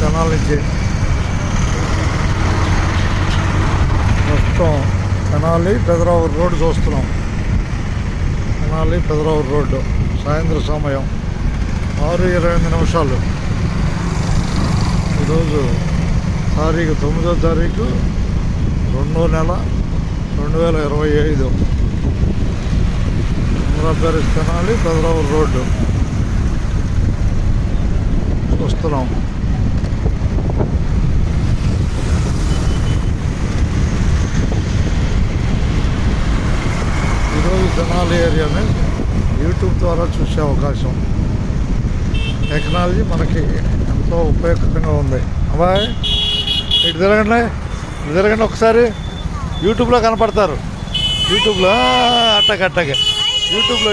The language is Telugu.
తెనాలి నుంచి మొత్తం తెనాలి పెదరావూరు రోడ్డు చూస్తున్నాం. తెనాలి పెదరావూరు రోడ్డు సాయంత్రం సమయం 6:28. ఈరోజు 9వ తారీఖు 2వ నెల 2025. ఆంధ్రప్రదేశ్ తెనాలి పెదరావూరు రోడ్డు చూస్తున్నాం. ఈరోజు తెనాలి ఏరియాని యూట్యూబ్ ద్వారా చూసే అవకాశం. టెక్నాలజీ మనకి ఎంతో ఉపయోగకరంగా ఉంది. అబ్బాయి ఇటు తిరగండి ఒకసారి. యూట్యూబ్లో కనపడతారు. యూట్యూబ్లో అట్టగే యూట్యూబ్లో